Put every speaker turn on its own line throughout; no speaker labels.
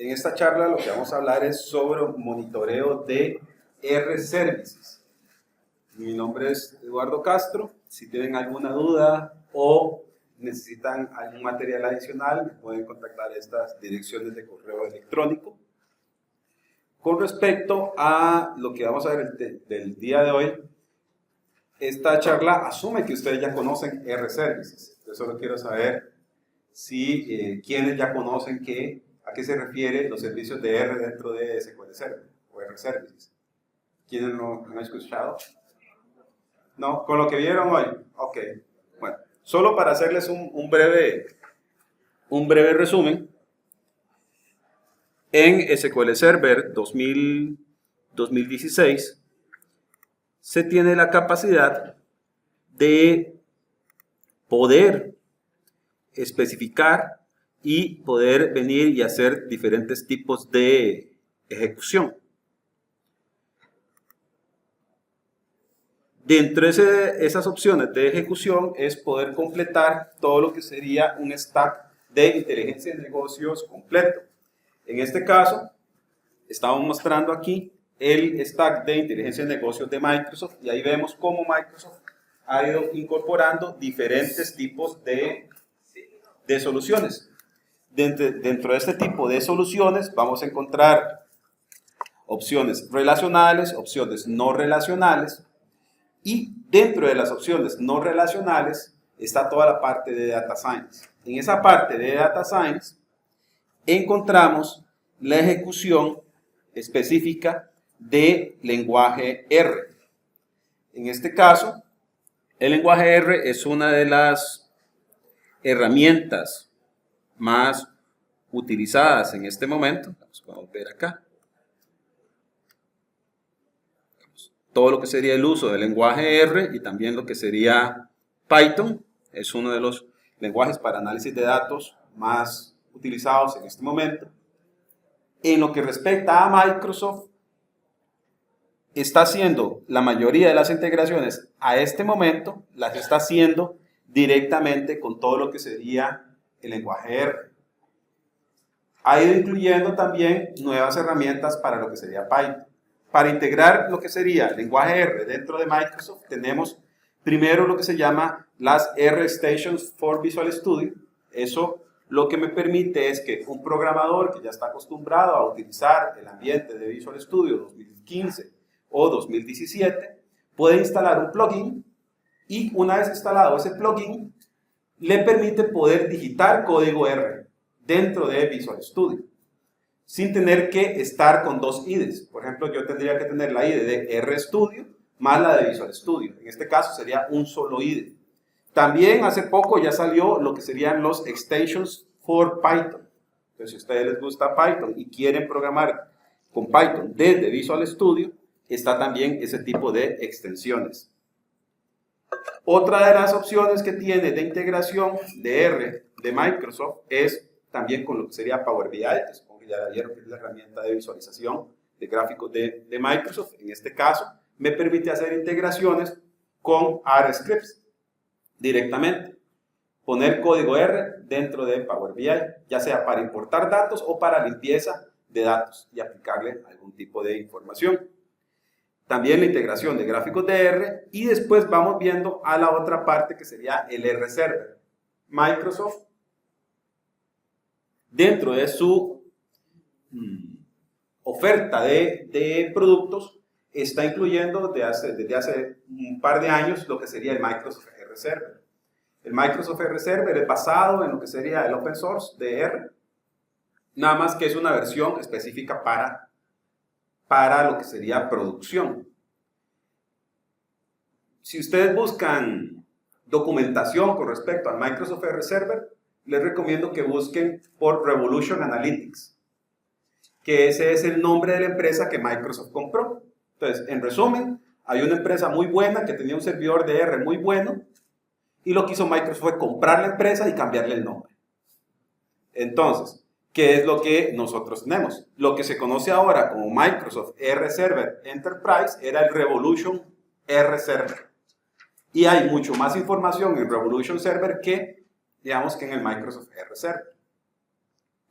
En esta charla lo que vamos a hablar es sobre monitoreo de R-Services. Mi nombre es Eduardo Castro. Si tienen alguna duda o necesitan algún material adicional, pueden contactar estas direcciones de correo electrónico. Con respecto a lo que vamos a ver del día de hoy, esta charla asume que ustedes ya conocen R-Services. Yo solo quiero saber si quienes ya conocen a qué se refiere los servicios de R dentro de SQL Server o R-Services. ¿Quiénes no han escuchado? ¿No? ¿Con lo que vieron hoy? Ok. Bueno, solo para hacerles un breve resumen, en SQL Server 2016 se tiene la capacidad de poder especificar y poder venir y hacer diferentes tipos de ejecución. Dentro de esas opciones de ejecución es poder completar todo lo que sería un stack de inteligencia de negocios completo. En este caso, estamos mostrando aquí el stack de inteligencia de negocios de Microsoft y ahí vemos cómo Microsoft ha ido incorporando diferentes tipos de soluciones. Dentro de este tipo de soluciones vamos a encontrar opciones relacionales, opciones no relacionales, y dentro de las opciones no relacionales está toda la parte de Data Science. En esa parte de Data Science encontramos la ejecución específica de lenguaje R. En este caso, el lenguaje R es una de las herramientas más utilizadas en este momento. Vamos a ver acá. Todo lo que sería el uso del lenguaje R y también lo que sería Python es uno de los lenguajes para análisis de datos más utilizados en este momento. En lo que respecta a Microsoft, está haciendo la mayoría de las integraciones a este momento, las está haciendo directamente con todo lo que sería el lenguaje R. Ha ido incluyendo también nuevas herramientas para lo que sería Python. Para integrar lo que sería el lenguaje R dentro de Microsoft, tenemos primero lo que se llama las R Stations for Visual Studio. Eso lo que me permite es que un programador que ya está acostumbrado a utilizar el ambiente de Visual Studio 2015 o 2017 puede instalar un plugin y una vez instalado ese plugin le permite poder digitar código R dentro de Visual Studio sin tener que estar con dos IDEs. Por ejemplo, yo tendría que tener la IDE de RStudio más la de Visual Studio. En este caso sería un solo IDE. También hace poco ya salió lo que serían los extensions for Python. Entonces, si a ustedes les gusta Python y quieren programar con Python desde Visual Studio, está también ese tipo de extensiones. Otra de las opciones que tiene de integración de R de Microsoft es también con lo que sería Power BI, que supongo que ya la vieron, que es la herramienta de visualización de gráficos de Microsoft. En este caso, me permite hacer integraciones con R scripts directamente. Poner código R dentro de Power BI, ya sea para importar datos o para limpieza de datos y aplicarle algún tipo de información. También la integración de gráficos de R y después vamos viendo a la otra parte que sería el R Server. Microsoft, dentro de su oferta de productos, está incluyendo desde hace un par de años lo que sería el Microsoft R Server. El Microsoft R Server es basado en lo que sería el open source de R, nada más que es una versión específica para lo que sería producción. Si ustedes buscan documentación con respecto al Microsoft R Server, les recomiendo que busquen por Revolution Analytics, que ese es el nombre de la empresa que Microsoft compró. Entonces, en resumen, hay una empresa muy buena que tenía un servidor de R muy bueno y lo que hizo Microsoft fue comprar la empresa y cambiarle el nombre. Entonces, ¿qué es lo que nosotros tenemos? Lo que se conoce ahora como Microsoft R Server Enterprise era el Revolution R Server. Y hay mucho más información en Revolution Server que, digamos, que en el Microsoft R Server.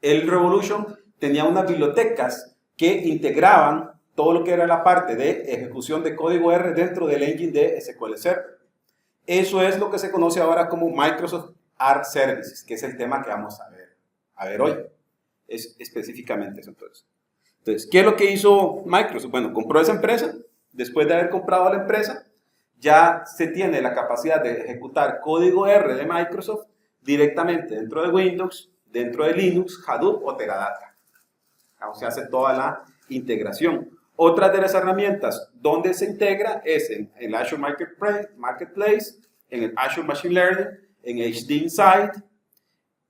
El Revolution tenía unas bibliotecas que integraban todo lo que era la parte de ejecución de código R dentro del engine de SQL Server. Eso es lo que se conoce ahora como Microsoft R Services, que es el tema que vamos a ver hoy. Es específicamente eso entonces. Entonces, ¿qué es lo que hizo Microsoft? Bueno, compró esa empresa. Después de haber comprado la empresa, ya se tiene la capacidad de ejecutar código R de Microsoft directamente dentro de Windows, dentro de Linux, Hadoop o Teradata. O sea, se hace toda la integración. Otra de las herramientas donde se integra es en el Azure Marketplace, en el Azure Machine Learning, en HD Insight,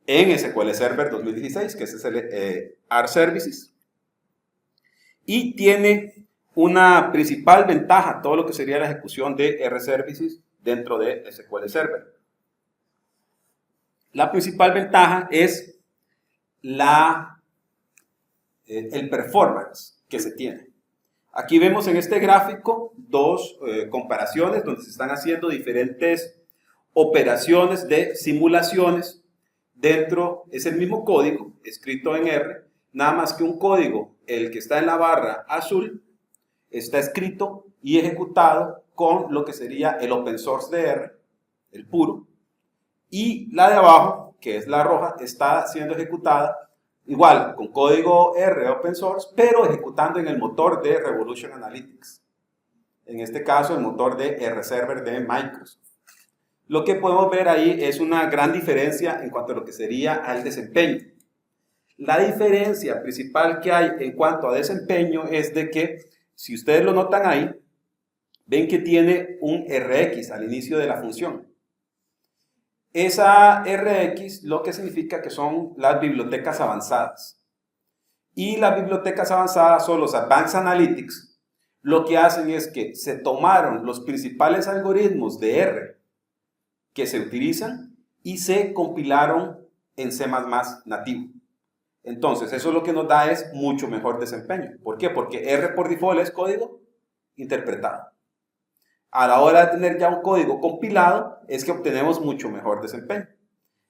en SQL Server 2016, que ese es el R Services. Y tiene una principal ventaja, todo lo que sería la ejecución de R Services dentro de SQL Server. La principal ventaja es el performance que se tiene. Aquí vemos en este gráfico dos comparaciones donde se están haciendo diferentes operaciones de simulaciones dentro, es el mismo código escrito en R, nada más que un código, el que está en la barra azul, está escrito y ejecutado con lo que sería el open source de R, el puro, y la de abajo, que es la roja, está siendo ejecutada igual con código R open source, pero ejecutando en el motor de Revolution Analytics. En este caso, el motor de R Server de Microsoft. Lo que podemos ver ahí es una gran diferencia en cuanto a lo que sería al desempeño. La diferencia principal que hay en cuanto a desempeño es de que, si ustedes lo notan ahí, ven que tiene un RX al inicio de la función. Esa RX lo que significa que son las bibliotecas avanzadas. Y las bibliotecas avanzadas son los Advanced Analytics. Lo que hacen es que se tomaron los principales algoritmos de R que se utilizan y se compilaron en C++ nativo. Entonces, eso lo que nos da es mucho mejor desempeño. ¿Por qué? Porque R por default es código interpretado. A la hora de tener ya un código compilado, es que obtenemos mucho mejor desempeño.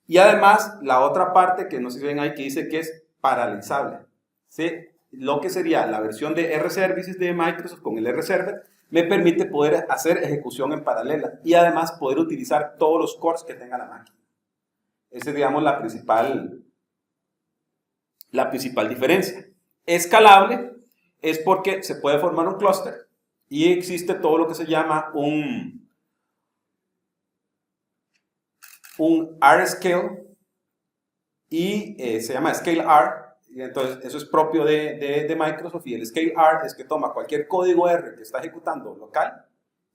Y además, la otra parte que no sé si ven ahí que dice que es paralizable. ¿Sí? Lo que sería la versión de R Services de Microsoft con el R Server, me permite poder hacer ejecución en paralela y además poder utilizar todos los cores que tenga la máquina. Esa es, digamos, la principal diferencia. Escalable es porque se puede formar un clúster y existe todo lo que se llama un R-Scale y se llama Scale R. Y entonces eso es propio de Microsoft, y el Scale R es que toma cualquier código R que está ejecutando local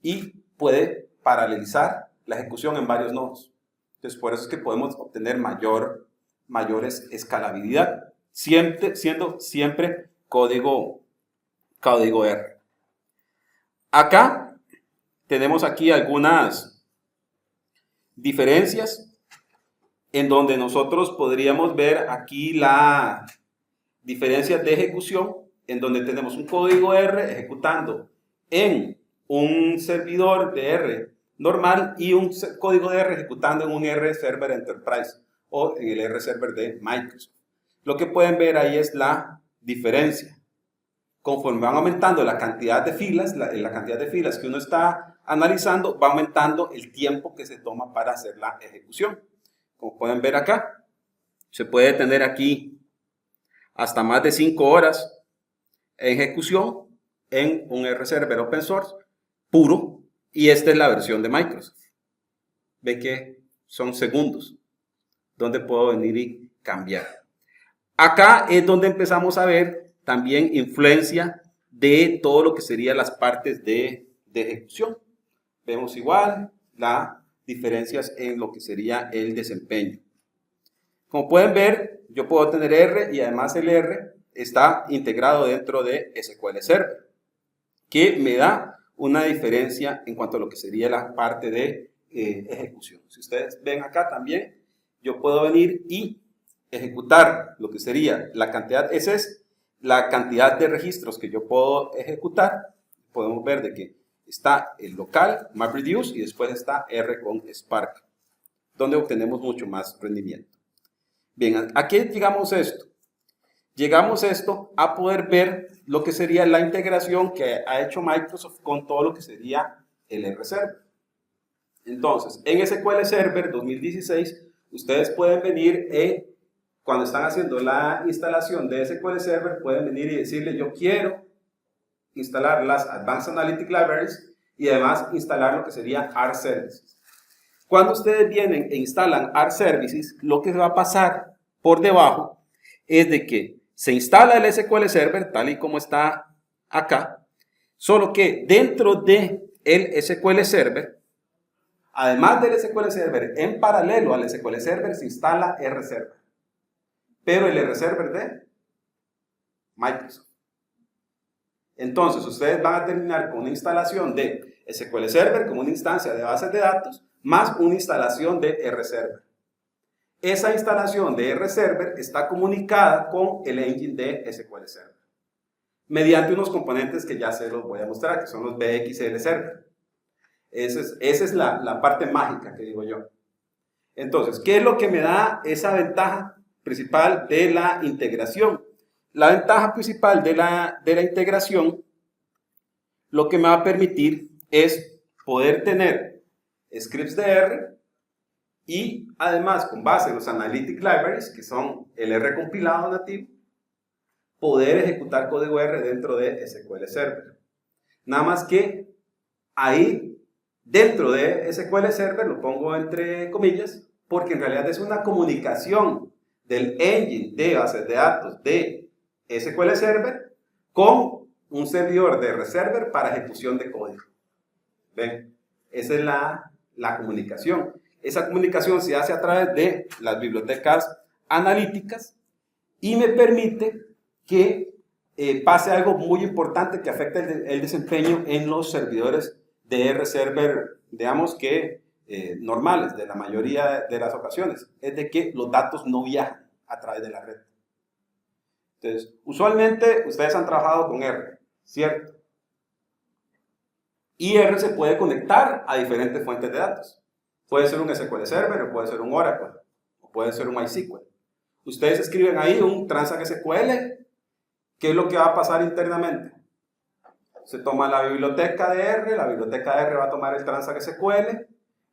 y puede paralelizar la ejecución en varios nodos. Entonces por eso es que podemos obtener mayores escalabilidad, siendo siempre código R. Acá tenemos aquí algunas diferencias en donde nosotros podríamos ver aquí la diferencia de ejecución, en donde tenemos un código R ejecutando en un servidor de R normal y un código de R ejecutando en un R Server Enterprise o en el R Server de Microsoft. Lo que pueden ver ahí es la diferencia. Conforme van aumentando la cantidad de filas, la cantidad de filas que uno está analizando, va aumentando el tiempo que se toma para hacer la ejecución. Como pueden ver acá, se puede tener aquí hasta más de 5 horas en ejecución en un R Server Open Source puro, y esta es la versión de Microsoft. Ve que son segundos donde puedo venir y cambiar. Acá es donde empezamos a ver también influencia de todo lo que serían las partes de ejecución. Vemos igual las diferencias en lo que sería el desempeño. Como pueden ver, yo puedo tener R y además el R está integrado dentro de SQL Server, que me da una diferencia en cuanto a lo que sería la parte de ejecución. Si ustedes ven acá también, yo puedo venir y ejecutar lo que sería la cantidad, esa es la cantidad de registros que yo puedo ejecutar. Podemos ver de que está el local, MapReduce, y después está R con Spark, donde obtenemos mucho más rendimiento. Bien, aquí digamos esto. llegamos esto a poder ver lo que sería la integración que ha hecho Microsoft con todo lo que sería el R-Server. Entonces, en SQL Server 2016, ustedes pueden venir cuando están haciendo la instalación de SQL Server, pueden venir y decirle, yo quiero instalar las Advanced Analytic Libraries y además instalar lo que sería R Services. Cuando ustedes vienen e instalan R Services, lo que va a pasar por debajo es de que se instala el SQL Server tal y como está acá, solo que dentro de el SQL Server, además del SQL Server, en paralelo al SQL Server se instala R-Server, pero el R-Server de Microsoft. Entonces, ustedes van a terminar con una instalación de SQL Server como una instancia de bases de datos, más una instalación de R-Server. Esa instalación de R-Server está comunicada con el engine de SQL Server, mediante unos componentes que ya se los voy a mostrar, que son los BXL Server. Esa es la parte mágica que digo yo. Entonces, ¿qué es lo que me da esa ventaja principal de la integración? La ventaja principal de la integración, lo que me va a permitir es poder tener scripts de R y además, con base en los Analytic Libraries, que son el R compilado nativo, poder ejecutar código R dentro de SQL Server. Nada más que ahí, dentro de SQL Server, lo pongo entre comillas, porque en realidad es una comunicación del engine de bases de datos de SQL Server con un servidor de R-Server para ejecución de código. ¿Ven? Esa es la comunicación. Esa comunicación se hace a través de las bibliotecas analíticas y me permite que pase algo muy importante que afecta el desempeño en los servidores de R-Server, digamos que normales, de la mayoría de las ocasiones, es de que los datos no viajan a través de la red. Entonces, usualmente ustedes han trabajado con R, ¿cierto? Y R se puede conectar a diferentes fuentes de datos. Puede ser un SQL Server, o puede ser un Oracle, o puede ser un MySQL. Ustedes escriben ahí un Transact SQL, ¿qué es lo que va a pasar internamente? Se toma la biblioteca de R, la biblioteca de R va a tomar el Transact SQL,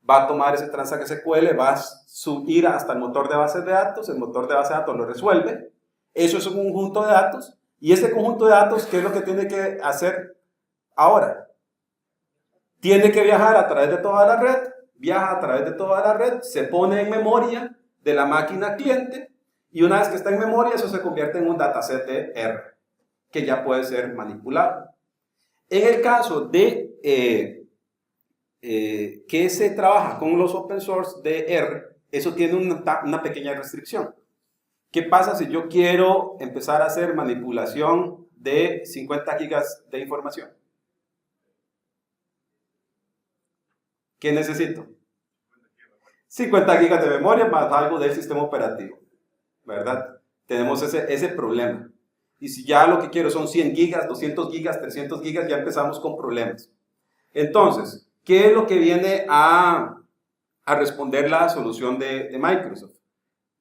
va a tomar ese Transact SQL, va a subir hasta el motor de bases de datos, el motor de bases de datos lo resuelve. Eso es un conjunto de datos, y ese conjunto de datos, ¿qué es lo que tiene que hacer ahora? Tiene que viajar a través de toda la red, viaja a través de toda la red, se pone en memoria de la máquina cliente, y una vez que está en memoria, eso se convierte en un dataset de R, que ya puede ser manipulado. En el caso de que se trabaja con los open source de R, eso tiene una pequeña restricción. ¿Qué pasa si yo quiero empezar a hacer manipulación de 50 gigas de información? ¿Qué necesito? 50 gigas de memoria más algo del sistema operativo, ¿verdad? Tenemos ese problema. Y si ya lo que quiero son 100 gigas, 200 gigas, 300 gigas, ya empezamos con problemas. Entonces, ¿qué es lo que viene a responder la solución de Microsoft?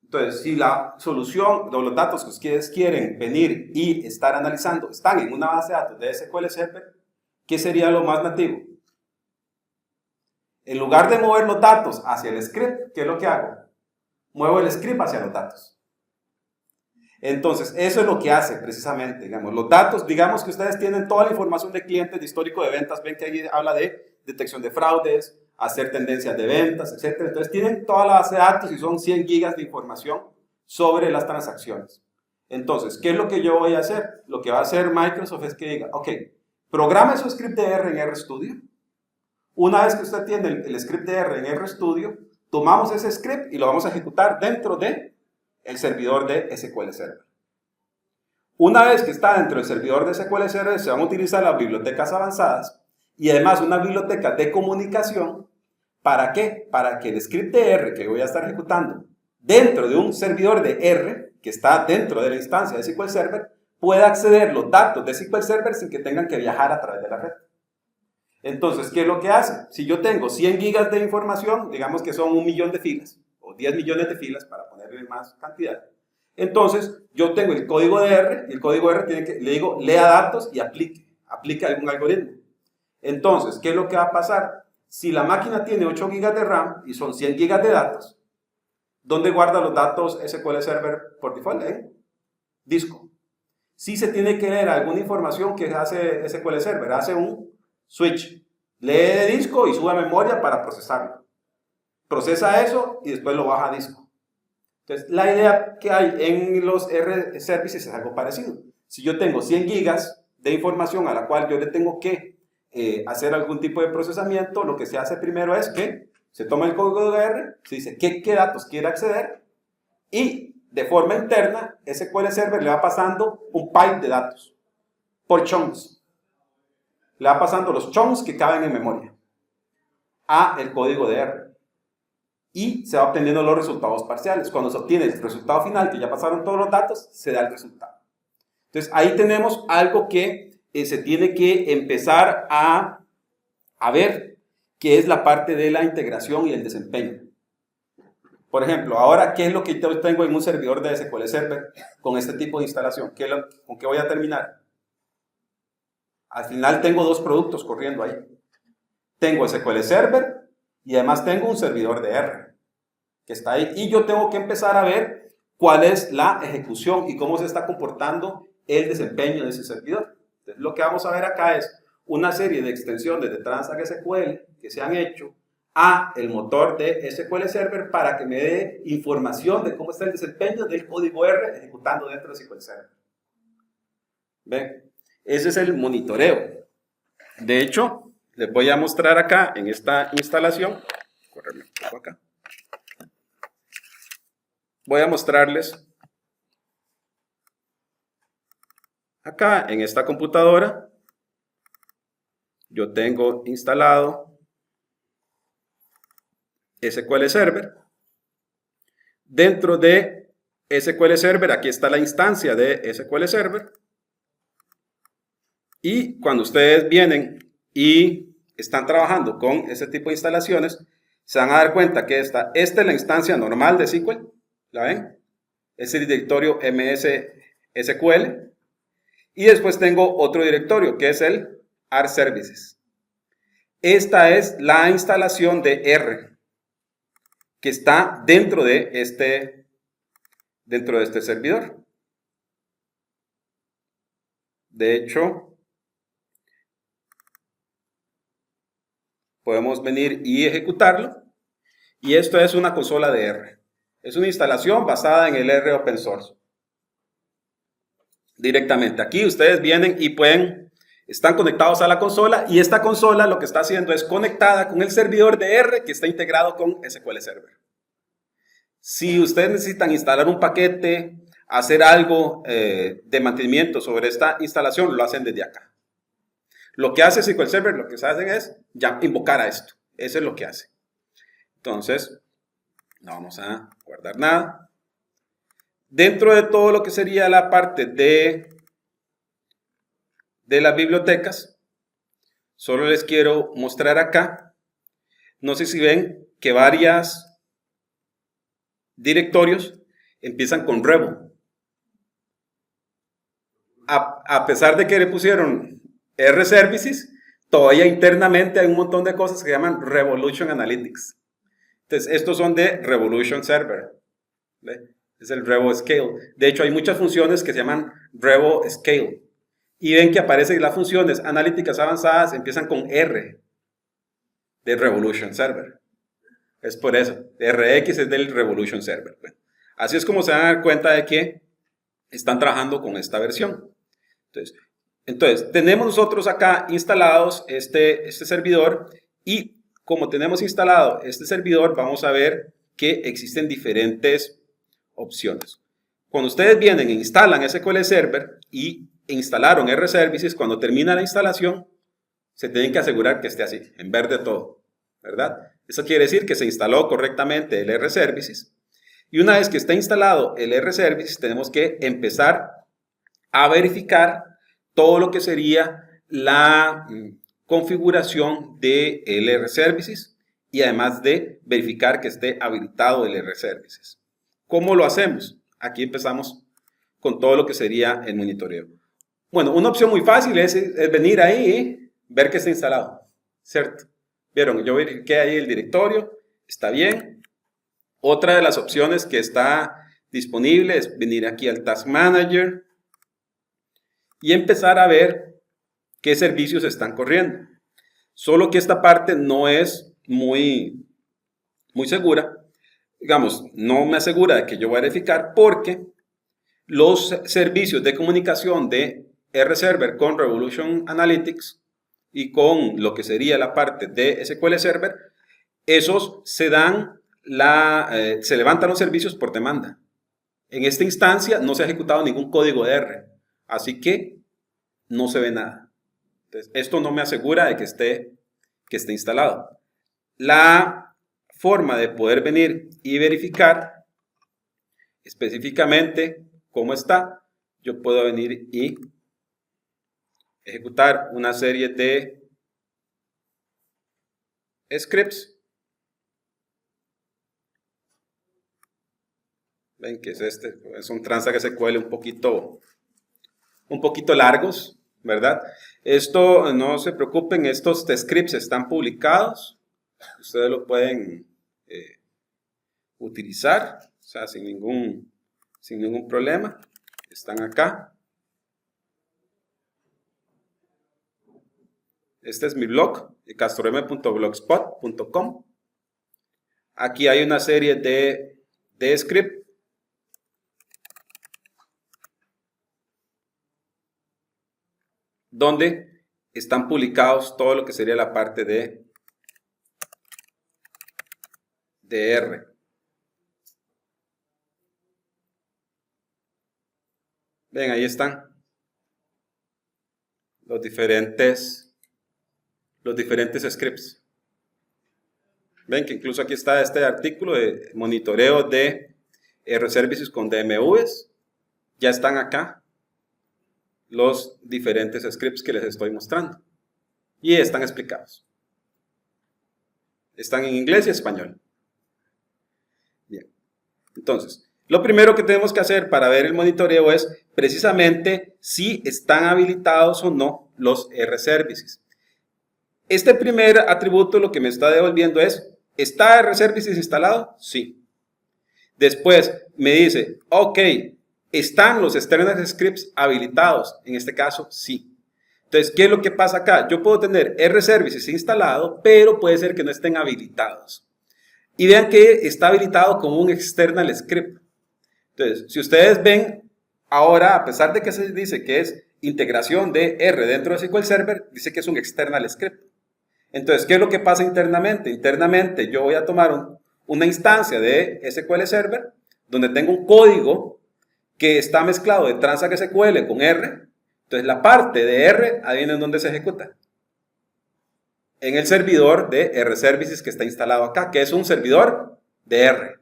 Entonces, si la solución de los datos que ustedes quieren venir y estar analizando están en una base de datos de SQL Server, ¿qué sería lo más nativo? En lugar de mover los datos hacia el script, ¿qué es lo que hago? Muevo el script hacia los datos. Entonces, eso es lo que hace precisamente, digamos, los datos, digamos que ustedes tienen toda la información de clientes, de histórico de ventas, ven que ahí habla de detección de fraudes, hacer tendencias de ventas, etc. Entonces, tienen toda la base de datos y son 100 gigas de información sobre las transacciones. Entonces, ¿qué es lo que yo voy a hacer? Lo que va a hacer Microsoft es que diga, ok, programe su script de R en RStudio. Una vez que usted tiene el script de R en RStudio, tomamos ese script y lo vamos a ejecutar dentro de el servidor de SQL Server. Una vez que está dentro del servidor de SQL Server, se van a utilizar las bibliotecas avanzadas y además una biblioteca de comunicación. ¿Para qué? Para que el script de R que voy a estar ejecutando dentro de un servidor de R que está dentro de la instancia de SQL Server pueda acceder a los datos de SQL Server sin que tengan que viajar a través de la red. Entonces, ¿qué es lo que hace? Si yo tengo 100 gigas de información, digamos que son 1 millón de filas, o 10 millones de filas para ponerle más cantidad, Entonces, yo tengo el código de R, y el código R le digo, lea datos y aplique algún algoritmo. Entonces, ¿qué es lo que va a pasar? Si la máquina tiene 8 GB de RAM y son 100 GB de datos, ¿dónde guarda los datos SQL Server por default? En disco. Si se tiene que leer alguna información que hace SQL Server, hace un switch, lee de disco y sube a memoria para procesarlo. Procesa eso y después lo baja a disco. Entonces, la idea que hay en los R services es algo parecido. Si yo tengo 100 gigas de información a la cual yo le tengo que hacer algún tipo de procesamiento, lo que se hace primero es que se toma el código de R, se dice qué datos quiere acceder y de forma interna SQL Server le va pasando un pipe de datos por chunks. Le va pasando los chunks que caben en memoria a el código de R. Y se va obteniendo los resultados parciales. Cuando se obtiene el resultado final, que ya pasaron todos los datos, se da el resultado. Entonces, ahí tenemos algo que se tiene que empezar a ver, que es la parte de la integración y el desempeño. Por ejemplo, ahora, ¿qué es lo que yo tengo en un servidor de SQL Server con este tipo de instalación? ¿Con qué voy a terminar? Al final tengo dos productos corriendo ahí. Tengo SQL Server y además tengo un servidor de R que está ahí. Y yo tengo que empezar a ver cuál es la ejecución y cómo se está comportando el desempeño de ese servidor. Entonces, lo que vamos a ver acá es una serie de extensiones de Transact SQL que se han hecho a el motor de SQL Server para que me dé información de cómo está el desempeño del código R ejecutando dentro de SQL Server. ¿Ven? Ese es el monitoreo. De hecho, les voy a mostrar acá en esta instalación. Correrme un poco acá. Voy a mostrarles acá en esta computadora. Yo tengo instalado SQL Server. Dentro de SQL Server, aquí está la instancia de SQL Server. Y cuando ustedes vienen y están trabajando con ese tipo de instalaciones, se van a dar cuenta que esta es la instancia normal de SQL. ¿La ven? Es el directorio MS SQL. Y después tengo otro directorio que es el R Services. Esta es la instalación de R que está dentro de este servidor. De hecho, podemos venir y ejecutarlo. Y esto es una consola de R. Es una instalación basada en el R Open Source. Directamente. Aquí ustedes vienen y están conectados a la consola y esta consola lo que está haciendo es conectada con el servidor de R que está integrado con SQL Server. Si ustedes necesitan instalar un paquete, hacer algo de mantenimiento sobre esta instalación, lo hacen desde acá. Lo que hace SQL Server, lo que se hacen es ya invocar a esto. Eso es lo que hace. Entonces, no vamos a guardar nada. Dentro de todo lo que sería la parte de las bibliotecas, solo les quiero mostrar acá. No sé si ven que varios directorios empiezan con Revo. A pesar de que le pusieron R Services, todavía internamente hay un montón de cosas que se llaman Revolution Analytics. Entonces, estos son de Revolution Server. ¿Ve? Es el Revo Scale. De hecho, hay muchas funciones que se llaman Revo Scale. Y ven que aparecen las funciones analíticas avanzadas, empiezan con R de Revolution Server. Es por eso. RX es del Revolution Server. Bueno, así es como se van a dar cuenta de que están trabajando con esta versión. Entonces tenemos nosotros acá instalados este servidor y como tenemos instalado este servidor, vamos a ver que existen diferentes opciones. Cuando ustedes vienen e instalan SQL Server y instalaron R Services, cuando termina la instalación, se tienen que asegurar que esté así, en verde todo, ¿verdad? Eso quiere decir que se instaló correctamente el R Services. Y una vez que está instalado el R Services, tenemos que empezar a verificar todo lo que sería la configuración del R Services y además de verificar que esté habilitado el R Services. ¿Cómo lo hacemos? aquí empezamos con todo lo que sería el monitoreo. Bueno, una opción muy fácil es venir ahí y ver que está instalado, ¿cierto? Vieron, yo verifiqué ahí el directorio, está bien. Otra de las opciones que está disponible es venir aquí al Task Manager y empezar a ver qué servicios están corriendo. Solo que esta parte no es muy segura. Digamos, no me asegura de que yo voy a verificar porque los servicios de comunicación de RServer con Revolution Analytics y con lo que sería la parte de SQL Server, esos se levantan los servicios por demanda. En esta instancia no se ha ejecutado ningún código de R, así que no se ve nada. Entonces, esto no me asegura de que esté instalado. La forma de poder venir y verificar específicamente cómo está, yo puedo venir y ejecutar una serie de scripts. Ven que son transact SQL un poquito largos, ¿verdad? Esto, no se preocupen, estos scripts están publicados. Ustedes lo pueden utilizar, o sea, sin ningún problema. Están acá. Este es mi blog, castrom.blogspot.com. Aquí hay una serie de scripts donde están publicados todo lo que sería la parte de R. Ven, ahí están los diferentes scripts. Ven que incluso aquí está este artículo de monitoreo de RServices con DMVs. Ya están acá los diferentes scripts que les estoy mostrando. Y están explicados. Están en inglés y español. Bien. Entonces, lo primero que tenemos que hacer para ver el monitoreo es precisamente si están habilitados o no los RServices. Este primer atributo lo que me está devolviendo es, ¿está RServices instalado? Sí. Después me dice, ok, ¿están los external scripts habilitados? En este caso, sí. Entonces, ¿qué es lo que pasa acá? Yo puedo tener RServices instalado, pero puede ser que no estén habilitados. Y vean que está habilitado como un external script. Entonces, si ustedes ven, ahora, a pesar de que se dice que es integración de R dentro de SQL Server, dice que es un external script. Entonces, ¿qué es lo que pasa internamente? Internamente yo voy a tomar una instancia de SQL Server donde tengo un código que está mezclado de transact SQL con R. Entonces, la parte de R, adivinen dónde se ejecuta. En el servidor de RServices que está instalado acá, que es un servidor de R.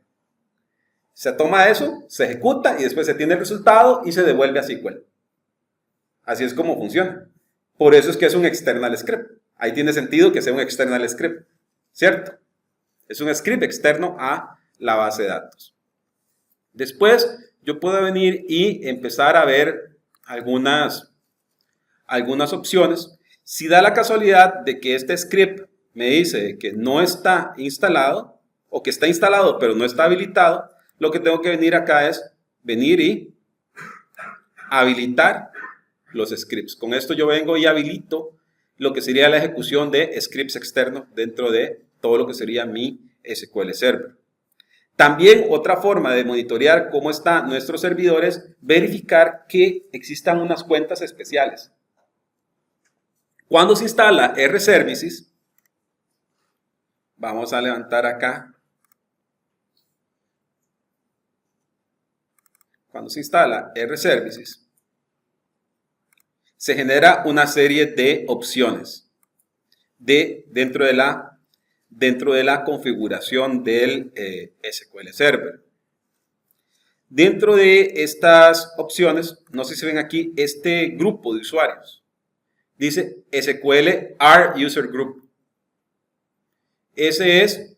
Se toma eso, se ejecuta y después se tiene el resultado y se devuelve a SQL. Así es como funciona. Por eso es que es un external script. Ahí tiene sentido que sea un external script, ¿cierto? Es un script externo a la base de datos. Después yo puedo venir y empezar a ver algunas opciones. Si da la casualidad de que este script me dice que no está instalado o que está instalado pero no está habilitado, lo que tengo que venir acá es venir y habilitar los scripts. Con esto yo vengo y habilito lo que sería la ejecución de scripts externos dentro de todo lo que sería mi SQL Server. También otra forma de monitorear cómo están nuestros servidores, verificar que existan unas cuentas especiales. Cuando se instala RServices, vamos a levantar acá. Cuando se instala RServices, se genera una serie de opciones dentro de la configuración del SQL Server. Dentro de estas opciones, no sé si ven aquí este grupo de usuarios. Dice SQL R User Group. Ese es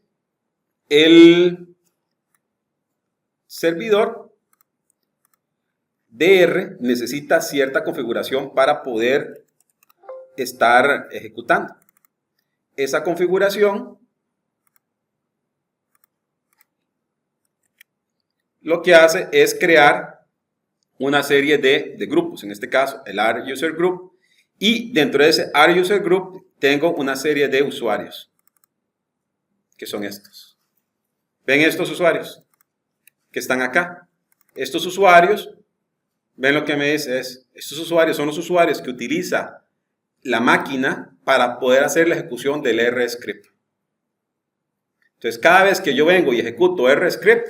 el servidor DR necesita cierta configuración para poder estar ejecutando. Esa configuración lo que hace es crear una serie de grupos, en este caso el R User Group, y dentro de ese R User Group tengo una serie de usuarios, que son estos. ¿Ven estos usuarios que están acá? Estos usuarios, ven lo que me dice es, estos usuarios son los usuarios que utiliza la máquina para poder hacer la ejecución del R-Script. Entonces, cada vez que yo vengo y ejecuto R-Script,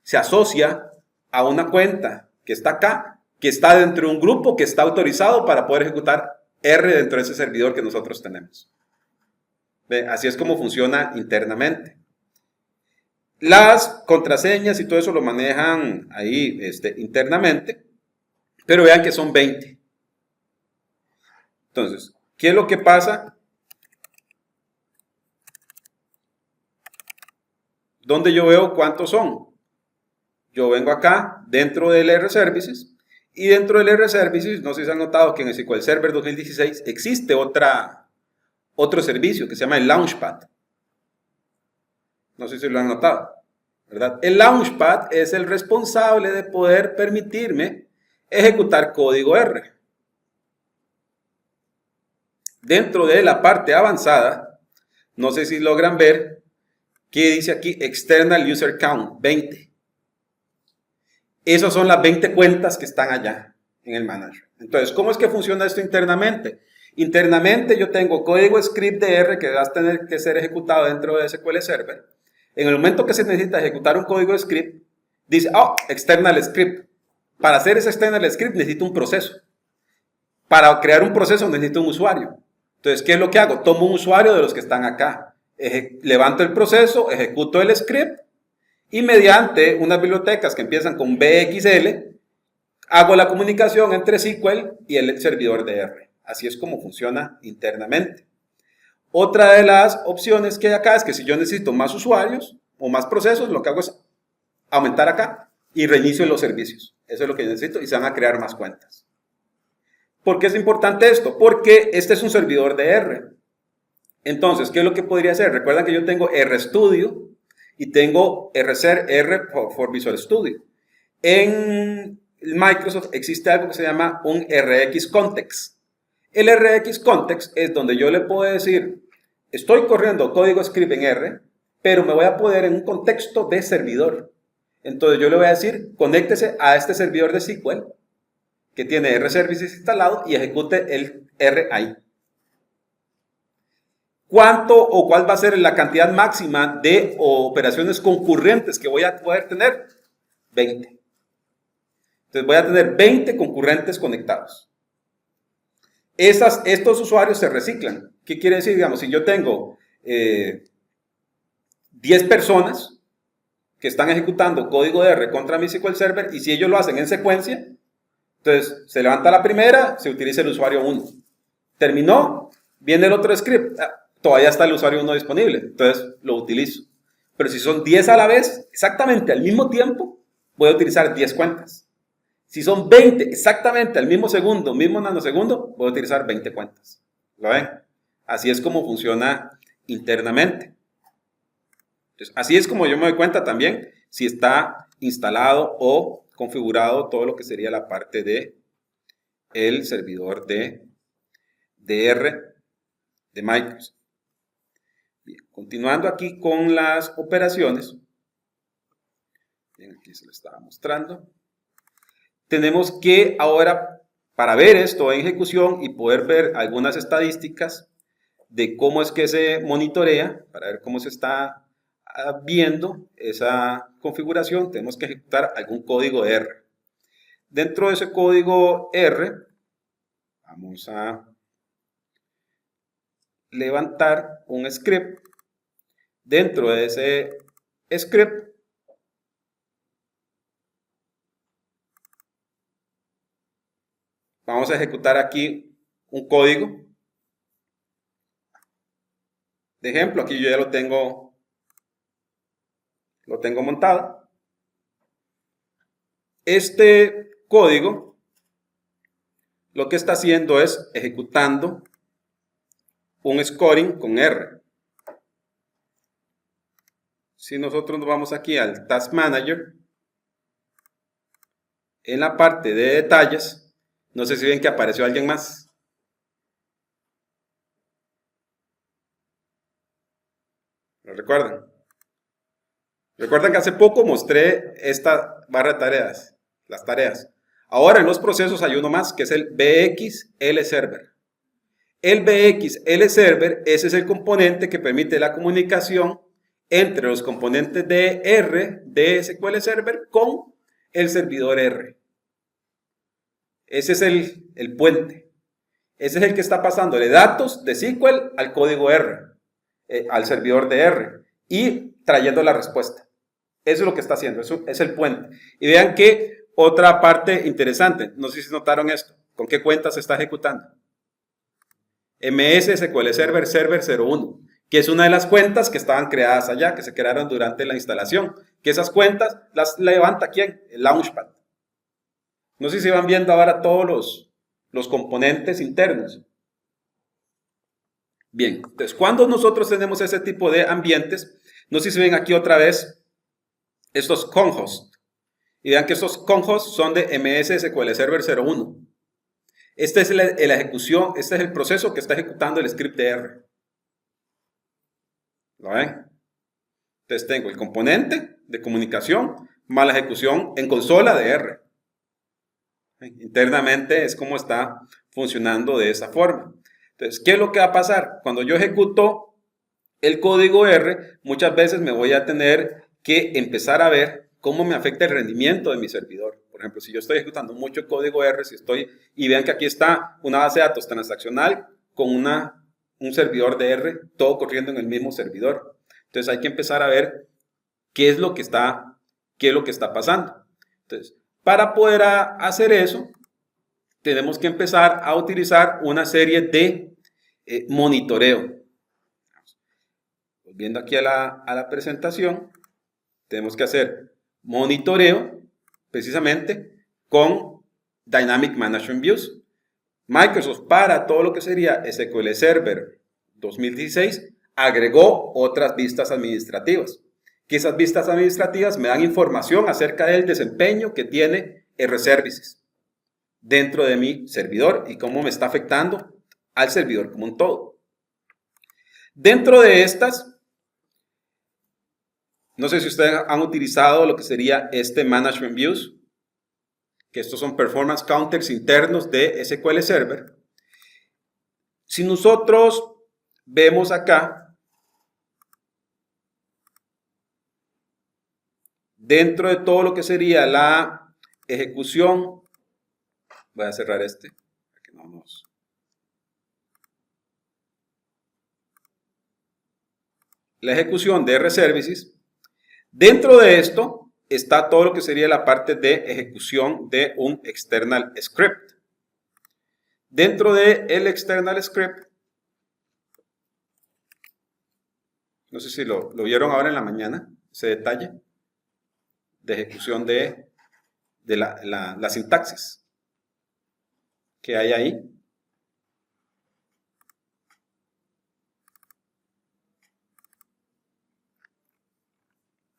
se asocia a una cuenta que está acá, que está dentro de un grupo que está autorizado para poder ejecutar R dentro de ese servidor que nosotros tenemos. ¿Ve? Así es como funciona internamente. Las contraseñas y todo eso lo manejan ahí internamente, pero vean que son 20. Entonces, ¿qué es lo que pasa? ¿Dónde yo veo cuántos son? Yo vengo acá dentro del R-Services y dentro del R-Services, no sé si se han notado que en el SQL Server 2016 existe otro servicio que se llama el Launchpad. No sé si lo han notado, ¿verdad? El Launchpad es el responsable de poder permitirme ejecutar código R. Dentro de la parte avanzada, no sé si logran ver que dice aquí External User Count, 20. Esas son las 20 cuentas que están allá en el manager. Entonces, ¿cómo es que funciona esto internamente? Internamente yo tengo código script de R que va a tener que ser ejecutado dentro de SQL Server. En el momento que se necesita ejecutar un código script, dice, external script. Para hacer ese external script necesito un proceso. Para crear un proceso necesito un usuario. Entonces, ¿qué es lo que hago? Tomo un usuario de los que están acá. Levanto el proceso, ejecuto el script y mediante unas bibliotecas que empiezan con BXL, hago la comunicación entre SQL y el servidor de R. Así es como funciona internamente. Otra de las opciones que hay acá es que si yo necesito más usuarios o más procesos, lo que hago es aumentar acá y reinicio los servicios. Eso es lo que necesito y se van a crear más cuentas. ¿Por qué es importante esto? Porque este es un servidor de R. Entonces, ¿qué es lo que podría hacer? Recuerdan que yo tengo RStudio y tengo R for Visual Studio. En Microsoft existe algo que se llama un RX Context. El RX Context es donde yo le puedo decir, estoy corriendo código script en R, pero me voy a poner en un contexto de servidor. Entonces yo le voy a decir, conéctese a este servidor de SQL que tiene R-Services instalado y ejecute el R ahí. ¿Cuánto o cuál va a ser la cantidad máxima de operaciones concurrentes que voy a poder tener? 20. Entonces voy a tener 20 concurrentes conectados. Estos usuarios se reciclan. ¿Qué quiere decir? Digamos, si yo tengo 10 personas que están ejecutando código de R contra mi SQL Server y si ellos lo hacen en secuencia, entonces se levanta la primera, se utiliza el usuario 1. Terminó, viene el otro script, todavía está el usuario 1 disponible, entonces lo utilizo. Pero si son 10 a la vez, exactamente al mismo tiempo, voy a utilizar 10 cuentas. Si son 20 exactamente al mismo segundo, mismo nanosegundo, voy a utilizar 20 cuentas. ¿Lo ven? Así es como funciona internamente. Entonces, así es como yo me doy cuenta también si está instalado o configurado todo lo que sería la parte de el servidor de R de Microsoft. Bien, continuando aquí con las operaciones. Bien, aquí se lo estaba mostrando. Tenemos que ahora, para ver esto en ejecución y poder ver algunas estadísticas de cómo es que se monitorea, para ver cómo se está viendo esa configuración, tenemos que ejecutar algún código R. Dentro de ese código R, vamos a levantar un script. Dentro de ese script, vamos a ejecutar aquí un código. De ejemplo, aquí yo ya lo tengo montado. Este código lo que está haciendo es ejecutando un scoring con R. Si nosotros nos vamos aquí al Task Manager, en la parte de detalles, no sé si ven que apareció alguien más. ¿Lo recuerdan? Recuerdan que hace poco mostré esta barra de tareas, las tareas. Ahora en los procesos hay uno más, que es el BXL Server. El BXL Server, ese es el componente que permite la comunicación entre los componentes de R de SQL Server con el servidor R. Ese es el puente. Ese es el que está pasándole datos de SQL al código R, al servidor de R, y trayendo la respuesta. Eso es lo que está haciendo, eso es el puente. Y vean que otra parte interesante, no sé si notaron esto, ¿con qué cuenta se está ejecutando? MS SQL Server Server 01, que es una de las cuentas que estaban creadas allá, que se crearon durante la instalación, que esas cuentas las levanta ¿quién? El Launchpad. No sé si van viendo ahora todos los componentes internos. Bien, entonces cuando nosotros tenemos ese tipo de ambientes, no sé si ven aquí otra vez estos conhosts. Y vean que estos conhosts son de MS SQL Server 01. Esta es la ejecución, este es el proceso que está ejecutando el script de R. ¿Lo ven? Entonces tengo el componente de comunicación más la ejecución en consola de R. Internamente es como está funcionando de esa forma. Entonces, ¿qué es lo que va a pasar? Cuando yo ejecuto el código R, muchas veces me voy a tener que empezar a ver cómo me afecta el rendimiento de mi servidor. Por ejemplo, si yo estoy ejecutando mucho código R, y vean que aquí está una base de datos transaccional con un servidor de R, todo corriendo en el mismo servidor. Entonces hay que empezar a ver qué es lo que está pasando. Entonces, para poder hacer eso, tenemos que empezar a utilizar una serie de monitoreo. Volviendo aquí a la presentación, tenemos que hacer monitoreo precisamente con Dynamic Management Views. Microsoft, para todo lo que sería SQL Server 2016, agregó otras vistas administrativas. Que esas vistas administrativas me dan información acerca del desempeño que tiene R-Services dentro de mi servidor y cómo me está afectando al servidor como un todo. Dentro de estas, no sé si ustedes han utilizado lo que sería este Management Views, que estos son Performance Counters internos de SQL Server. Si nosotros vemos acá, dentro de todo lo que sería la ejecución, voy a cerrar este, para que no nos... La ejecución de R-Services, dentro de esto está todo lo que sería la parte de ejecución de un external script. Dentro del external script, no sé si lo vieron ahora en la mañana, ese detalle de ejecución de la sintaxis que hay ahí.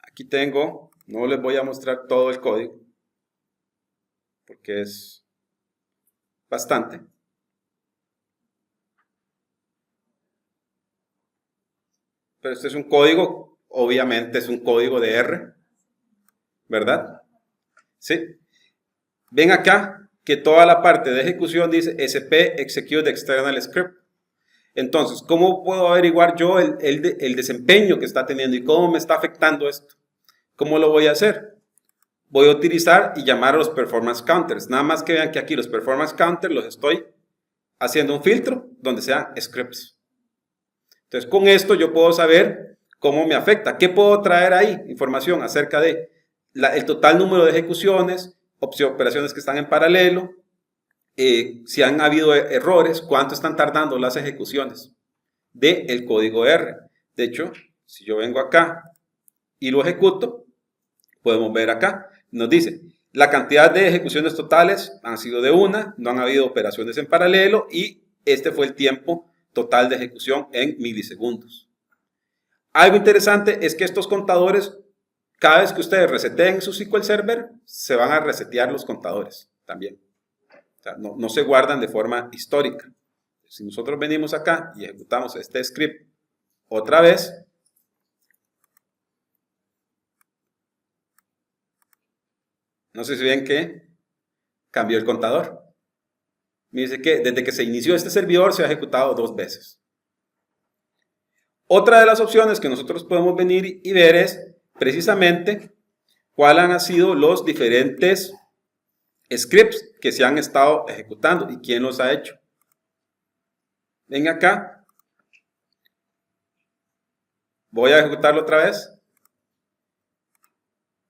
Aquí tengo, no les voy a mostrar todo el código, porque es bastante. Pero este es un código, obviamente es un código de R, ¿verdad? Sí. Ven acá que toda la parte de ejecución dice SP Execute External Script. Entonces, ¿cómo puedo averiguar yo el desempeño que está teniendo y cómo me está afectando esto? ¿Cómo lo voy a hacer? Voy a utilizar y llamar a los Performance Counters. Nada más que vean que aquí los Performance Counters los estoy haciendo un filtro donde sean scripts. Entonces, con esto yo puedo saber cómo me afecta. ¿Qué puedo traer ahí? Información acerca de el total número de ejecuciones, operaciones que están en paralelo, si han habido errores, cuánto están tardando las ejecuciones del código R. De hecho, si yo vengo acá y lo ejecuto, podemos ver acá, nos dice, La cantidad de ejecuciones totales han sido de una, no han habido operaciones en paralelo y este fue el tiempo total de ejecución en milisegundos. Algo interesante es que estos contadores, cada vez que ustedes reseteen su SQL Server, se van a resetear los contadores también. O sea, no se guardan de forma histórica. Si nosotros venimos acá y ejecutamos este script otra vez, no sé si ven que cambió el contador. Me dice que desde que se inició este servidor se ha ejecutado 2 veces. Otra de las opciones que nosotros podemos venir y ver es precisamente cuáles han sido los diferentes scripts que se han estado ejecutando y quién los ha hecho. Ven acá. Voy a ejecutarlo otra vez.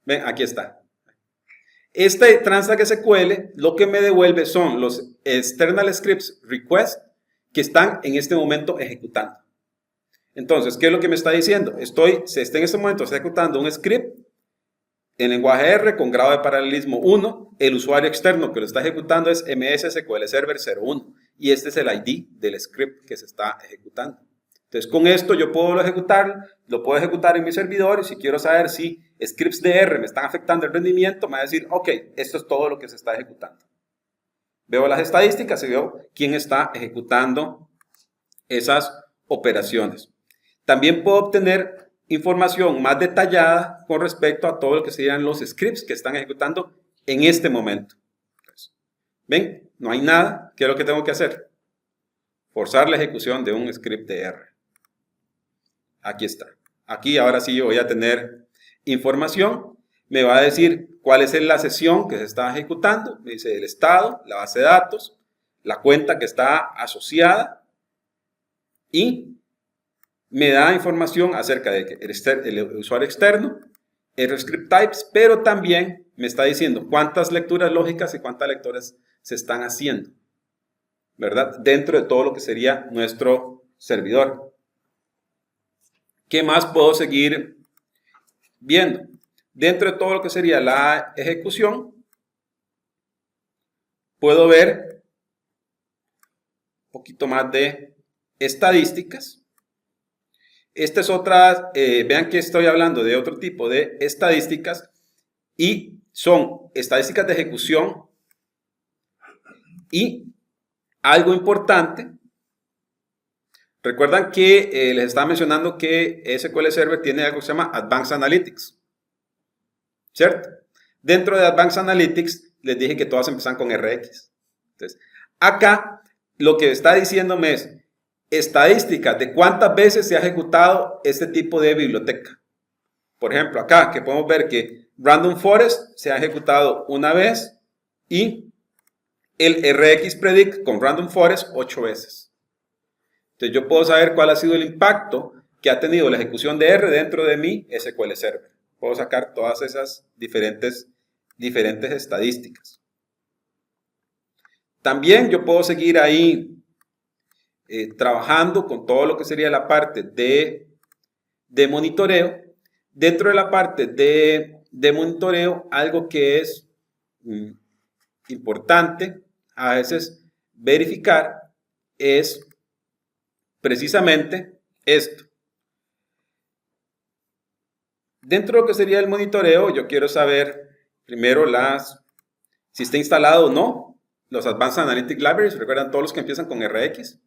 Ven, aquí está. Este Transact SQL lo que me devuelve son los external scripts request que están en este momento ejecutando. Entonces, ¿qué es lo que me está diciendo? En este momento ejecutando un script en lenguaje R con grado de paralelismo 1. El usuario externo que lo está ejecutando es MS SQL Server 01 y este es el ID del script que se está ejecutando. Entonces, con esto yo puedo lo puedo ejecutar en mi servidor y si quiero saber si scripts de R me están afectando el rendimiento, me va a decir, ok, esto es todo lo que se está ejecutando. Veo las estadísticas y veo quién está ejecutando esas operaciones. También puedo obtener información más detallada con respecto a todo lo que serían los scripts que están ejecutando en este momento. ¿Ven? No hay nada. ¿Qué es lo que tengo que hacer? Forzar la ejecución de un script de R. Aquí está. Aquí ahora sí voy a tener información. Me va a decir cuál es la sesión que se está ejecutando. Me dice el estado, la base de datos, la cuenta que está asociada y me da información acerca de que el usuario externo, el script types, pero también me está diciendo cuántas lecturas lógicas y cuántas lecturas se están haciendo, ¿verdad? Dentro de todo lo que sería nuestro servidor. ¿Qué más puedo seguir viendo? Dentro de todo lo que sería la ejecución, puedo ver un poquito más de estadísticas. Esta es otra, vean que estoy hablando de otro tipo de estadísticas y son estadísticas de ejecución y algo importante. Recuerdan que les estaba mencionando que SQL Server tiene algo que se llama Advanced Analytics, ¿cierto? Dentro de Advanced Analytics les dije que todas empiezan con RX. Entonces, acá lo que está diciéndome es estadísticas de cuántas veces se ha ejecutado este tipo de biblioteca. Por ejemplo, acá que podemos ver que Random Forest se ha ejecutado una vez y el RX Predict con Random Forest 8 veces. Entonces yo puedo saber cuál ha sido el impacto que ha tenido la ejecución de R dentro de mi SQL Server. Puedo sacar todas esas diferentes estadísticas. También yo puedo seguir ahí trabajando con todo lo que sería la parte de monitoreo. Dentro de la parte de monitoreo, algo que es importante a veces verificar es precisamente esto. Dentro de lo que sería el monitoreo, yo quiero saber primero si está instalado o no los Advanced Analytics Libraries. Recuerdan todos los que empiezan con RX.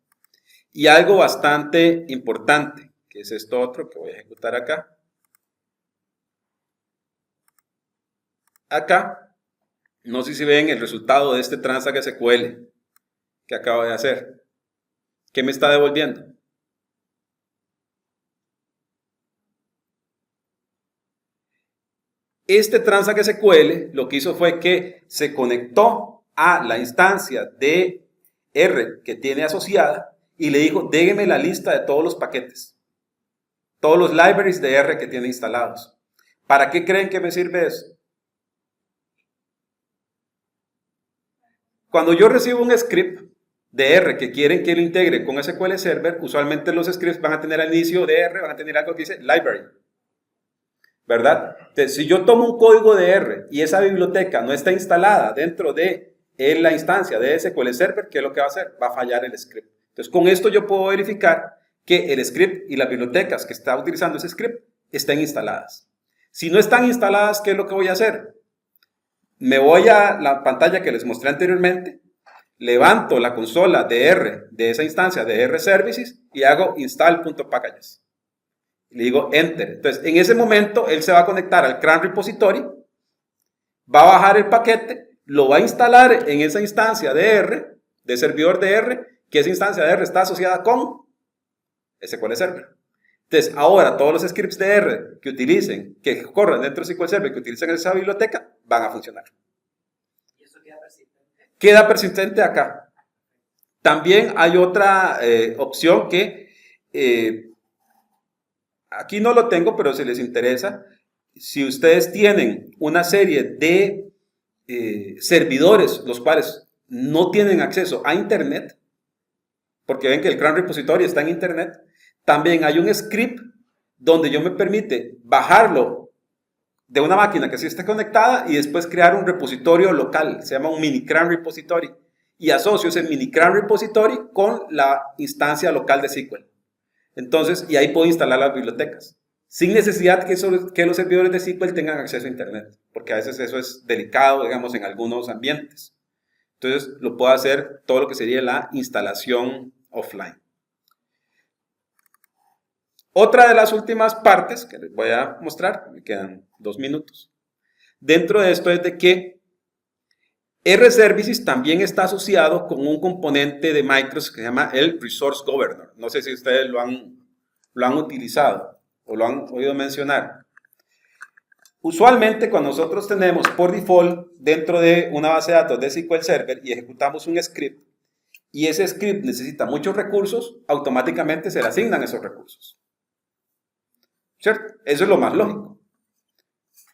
Y algo bastante importante, que es esto otro que voy a ejecutar acá. Acá, no sé si ven el resultado de este Transact SQL que acabo de hacer. ¿Qué me está devolviendo? Este Transact SQL lo que hizo fue que se conectó a la instancia de R que tiene asociada y le dijo, déjeme la lista de todos los paquetes, todos los libraries de R que tiene instalados. ¿Para qué creen que me sirve eso? Cuando yo recibo un script de R que quieren que lo integre con SQL Server, usualmente los scripts van a tener al inicio de R, van a tener algo que dice library. ¿verdad? Entonces, si yo tomo un código de R y esa biblioteca no está instalada dentro de la instancia de SQL Server, ¿qué es lo que va a hacer? Va a fallar el script. Entonces, con esto yo puedo verificar que el script y las bibliotecas que está utilizando ese script estén instaladas. Si no están instaladas, ¿qué es lo que voy a hacer? Me voy a la pantalla que les mostré anteriormente, levanto la consola de R de esa instancia de R Services y hago install.packages. Le digo enter. Entonces, en ese momento, él se va a conectar al CRAN repository, va a bajar el paquete, lo va a instalar en esa instancia de R, de servidor de R, que esa instancia de R está asociada con SQL Server. Entonces, ahora todos los scripts de R que corren dentro de SQL Server, que utilicen esa biblioteca, van a funcionar.
¿Y eso queda persistente?
Queda persistente acá. También hay otra opción que aquí no lo tengo, pero si les interesa, si ustedes tienen una serie de servidores, los cuales no tienen acceso a Internet, porque ven que el CRAN repository está en Internet, también hay un script donde yo me permite bajarlo de una máquina que sí está conectada y después crear un repositorio local, se llama un mini CRAN repository, y asocio ese mini CRAN repository con la instancia local de SQL. Entonces, y ahí puedo instalar las bibliotecas, sin necesidad que los servidores de SQL tengan acceso a Internet, porque a veces eso es delicado, digamos, en algunos ambientes. Entonces, lo puedo hacer todo lo que sería la instalación offline. Otra de las últimas partes que les voy a mostrar, me quedan 2 minutos, dentro de esto es de que R Services también está asociado con un componente de Microsoft que se llama el Resource Governor. No sé si ustedes lo han utilizado o lo han oído mencionar. Usualmente cuando nosotros tenemos por default dentro de una base de datos de SQL Server y ejecutamos un script y ese script necesita muchos recursos, automáticamente se le asignan esos recursos. ¿Cierto? Eso es lo más lógico.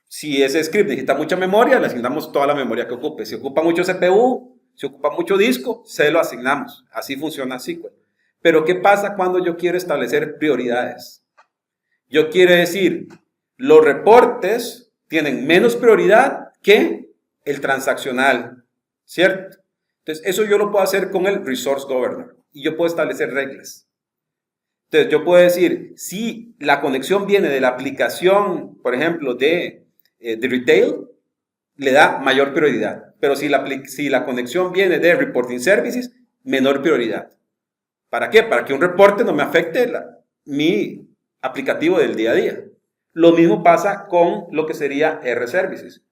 Si ese script necesita mucha memoria, le asignamos toda la memoria que ocupe. Si ocupa mucho CPU, si ocupa mucho disco, se lo asignamos. Así funciona SQL. Pero ¿qué pasa cuando yo quiero establecer prioridades? Yo quiero decir, los reportes tienen menos prioridad que el transaccional, ¿cierto? Entonces, eso yo lo puedo hacer con el Resource Governor y yo puedo establecer reglas. Entonces, yo puedo decir, si la conexión viene de la aplicación, por ejemplo, de retail, le da mayor prioridad. Pero si la conexión viene de reporting services, menor prioridad. ¿Para qué? Para que un reporte no me afecte mi aplicativo del día a día. Lo mismo pasa con lo que sería R Services.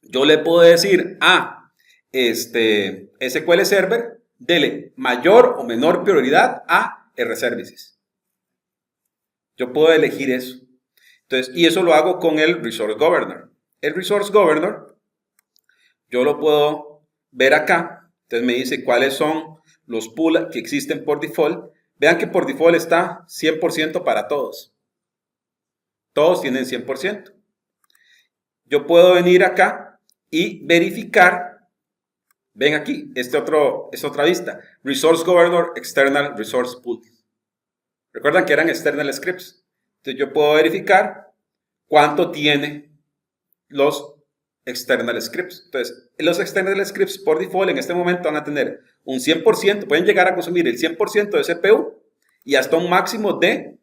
Yo le puedo decir a SQL Server, dele mayor o menor prioridad a R Services. Yo puedo elegir eso. Entonces, y eso lo hago con el Resource Governor. El Resource Governor, yo lo puedo ver acá. Entonces me dice cuáles son los pools que existen por default. Vean que por default está 100% para todos. Todos tienen 100%. Yo puedo venir acá y verificar. Ven aquí, es otra vista. Resource Governor External Resource Pool. Recuerdan que eran external scripts. Entonces yo puedo verificar cuánto tiene los external scripts. Entonces, los external scripts por default en este momento van a tener un 100%, pueden llegar a consumir el 100% de CPU y hasta un máximo de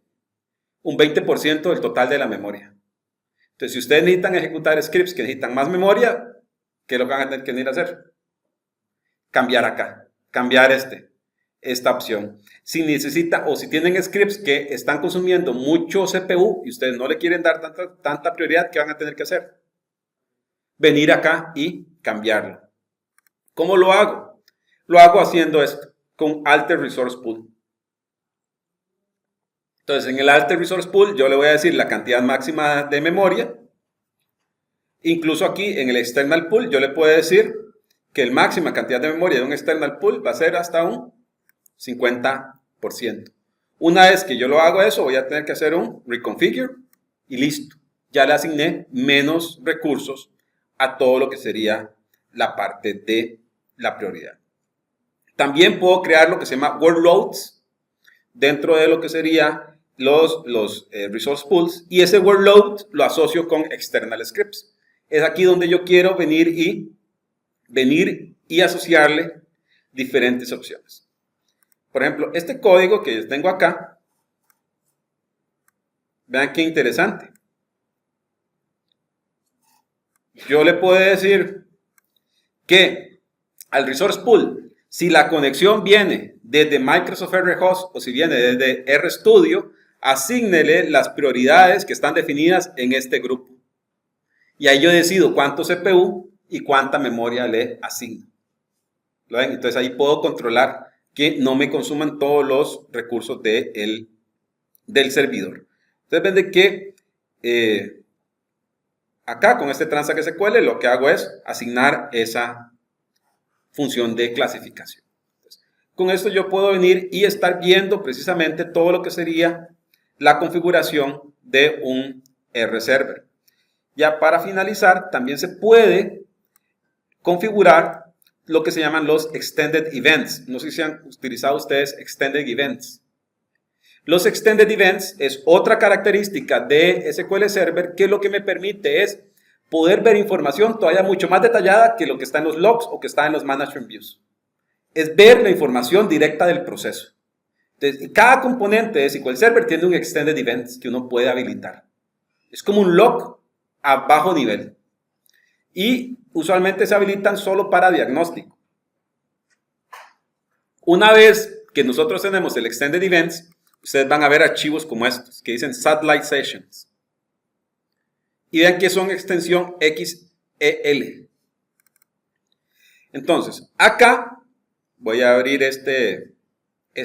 un 20% del total de la memoria. Entonces, si ustedes necesitan ejecutar scripts que necesitan más memoria, ¿qué es lo que van a tener que venir a hacer? Cambiar acá, cambiar esta opción. Si necesita o si tienen scripts que están consumiendo mucho CPU y ustedes no le quieren dar tanta prioridad, ¿qué van a tener que hacer? Venir acá y cambiarlo. ¿Cómo lo hago? Lo hago haciendo esto, con Alter Resource Pool. Entonces, en el Alter Resource Pool yo le voy a decir la cantidad máxima de memoria. Incluso aquí en el External Pool yo le puedo decir que la máxima cantidad de memoria de un External Pool va a ser hasta un 50%. Una vez que yo lo hago eso, voy a tener que hacer un reconfigure y listo. Ya le asigné menos recursos a todo lo que sería la parte de la prioridad. También puedo crear lo que se llama workloads dentro de lo que sería los resource pools, y ese workload lo asocio con external scripts. Es aquí donde yo quiero venir y asociarle diferentes opciones. Por ejemplo, este código que tengo acá, vean qué interesante. Yo le puedo decir que al resource pool, si la conexión viene desde Microsoft RHost o si viene desde RStudio, asígnele las prioridades que están definidas en este grupo. Y ahí yo decido cuánto CPU y cuánta memoria le asigno. ¿Lo ven? Entonces ahí puedo controlar que no me consuman todos los recursos del servidor. Entonces ven de que acá con este transact SQL lo que hago es asignar esa función de clasificación. Entonces, con esto yo puedo venir y estar viendo precisamente todo lo que sería la configuración de un RServer. Ya para finalizar, también se puede configurar lo que se llaman los Extended Events. No sé si han utilizado ustedes Extended Events. Los Extended Events es otra característica de SQL Server que lo que me permite es poder ver información todavía mucho más detallada que lo que está en los logs o que está en los Management Views. Es ver la información directa del proceso. Entonces, cada componente de SQL Server tiene un Extended Events que uno puede habilitar. Es como un log a bajo nivel. Y usualmente se habilitan solo para diagnóstico. Una vez que nosotros tenemos el Extended Events, ustedes van a ver archivos como estos, que dicen Satellite Sessions. Y vean que son extensión XEL. Entonces, acá voy a abrir este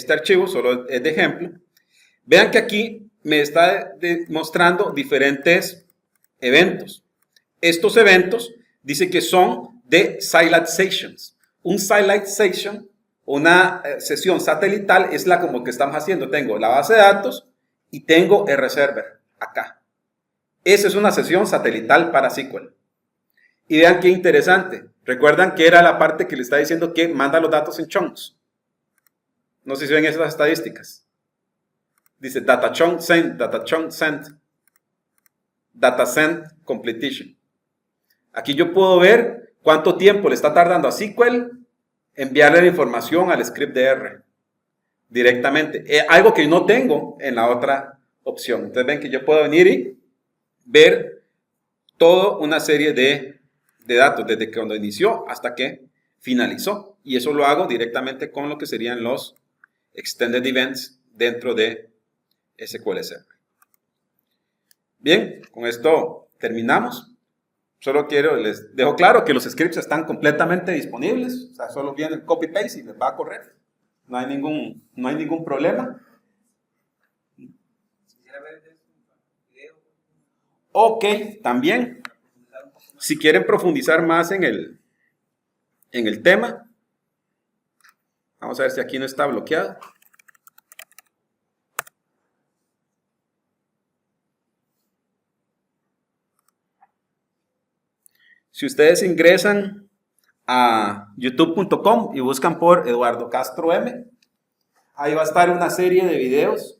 archivo, solo es de ejemplo. Vean que aquí me está mostrando diferentes eventos. Estos eventos dice que son de Satellite Sessions. Un Satellite Session, una sesión satelital, es la como que estamos haciendo. Tengo la base de datos y tengo RServer acá. Esa es una sesión satelital para SQL. Y vean qué interesante. ¿Recuerdan que era la parte que le está diciendo que manda los datos en chunks? No sé si ven esas estadísticas. Dice data chunk send, data chunk send, data send completion. Aquí yo puedo ver cuánto tiempo le está tardando a SQL enviarle la información al script de R directamente. Algo que no tengo en la otra opción. Entonces ven que yo puedo venir y ver toda una serie de datos desde que cuando inició hasta que finalizó. Y eso lo hago directamente con lo que serían los Extended Events dentro de SQL Server. Bien, con esto terminamos. Solo les dejo claro que los scripts están completamente disponibles. O sea, solo viene el copy-paste y les va a correr. No hay ningún problema. Ok, también. Si quieren profundizar más en el tema. Vamos a ver si aquí no está bloqueado. Si ustedes ingresan a youtube.com y buscan por Eduardo Castro M, ahí va a estar una serie de videos.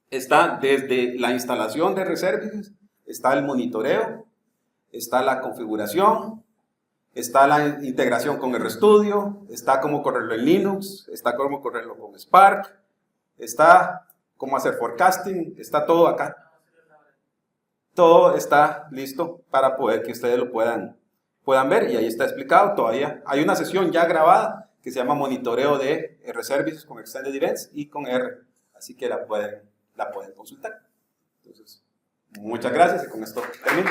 Está desde la instalación de RServices, está el monitoreo, está la configuración, está la integración con RStudio, está cómo correrlo en Linux, está cómo correrlo con Spark, está cómo hacer forecasting, está todo acá. Todo está listo para poder que ustedes lo puedan ver y ahí está explicado todavía. Hay una sesión ya grabada que se llama monitoreo de RServices con Extended Events y con R, así que la pueden consultar. Entonces, muchas gracias y con esto termino.